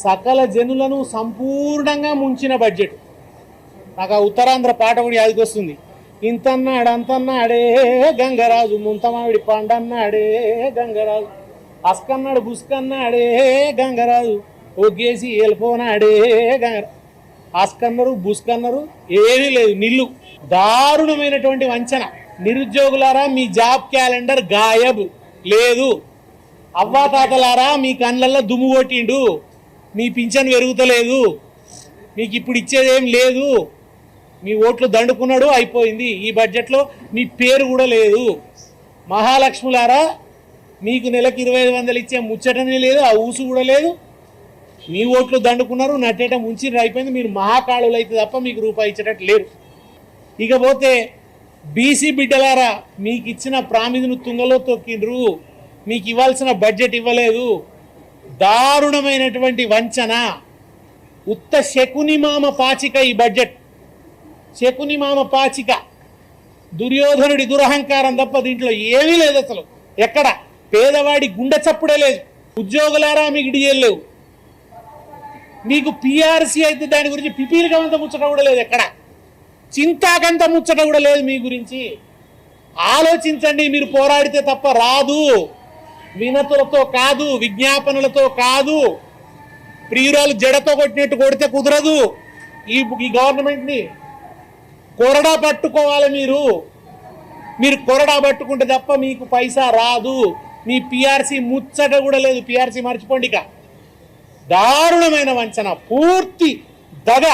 సకల జనులను సంపూర్ణంగా ముంచిన బడ్జెట్. నాకు ఆ ఉత్తరాంధ్ర పాట కూడా యాదికొస్తుంది. ఇంతన్నాడు అంతన్నాడే గంగరాజు, ముంతమావిడి పండన్నాడే గంగరాజు, అస్కన్నాడు బుస్కన్నాడే గంగరాజు, ఒగ్గేసి వెళ్ళిపోనాడే గంగరాజు. అస్కన్నరు బుస్కన్నరు ఏమీ లేదు, నిల్లు. దారుణమైనటువంటి వంచన. నిరుద్యోగులారా మీ జాబ్ క్యాలెండర్ గాయబ్ లేదు. అవ్వాతాతలారా మీ కళ్ళల్లో దుమ్ము కొట్టిండు, మీ పింఛన్ పెరుగుతలేదు, మీకు ఇప్పుడు ఇచ్చేదేం లేదు, మీ ఓట్లు దండుకున్నాడు, అయిపోయింది. ఈ బడ్జెట్లో మీ పేరు కూడా లేదు. మహాలక్ష్ములారా మీకు నెలకు 2500 ఇచ్చే ముచ్చటనే లేదు, ఆ ఊసు కూడా లేదు. మీ ఓట్లు దండుకున్నారు, నట్టేట ముంచి అయిపోయింది. మీరు మహాకాళులు అయితే తప్ప మీకు రూపాయి ఇచ్చేటట్టు లేరు. ఇకపోతే బీసీ బిడ్డలారా మీకు ఇచ్చిన ప్రామిదును తుంగలో తొక్కిండ్రు, మీకు ఇవ్వాల్సిన బడ్జెట్ ఇవ్వలేదు. దారుణమైనటువంటి వంచన, ఉత్త శకునిమామ పాచిక ఈ బడ్జెట్. శకునిమామ పాచిక, దుర్యోధనుడి దురహంకారం తప్ప దీంట్లో ఏమీ లేదు. అసలు ఎక్కడ పేదవాడి గుండె చప్పుడే లేదు. ఉద్యోగులారా మీకు డిఎల్ లేవు, మీకు పిఆర్సీ అయితే దాని గురించి పిపీలికంత ముచ్చట కూడా లేదు. ఎక్కడ చింతాకంత ముచ్చట కూడా లేదు మీ గురించి. ఆలోచించండి, మీరు పోరాడితే తప్ప రాదు. వినతులతో కాదు, విజ్ఞాపనలతో కాదు, ప్రియురాలు జడతో కొట్టినట్టు కొడితే కుదరదు. ఈ గవర్నమెంట్ని కొరడా పట్టుకోవాలి. మీరు కొరడా పట్టుకుంటే తప్ప మీకు పైసా రాదు. మీ పిఆర్సీ ముచ్చట కూడా లేదు. పిఆర్సీ మర్చిపోండి. ఇక దారుణమైన వంచన, పూర్తి దగ.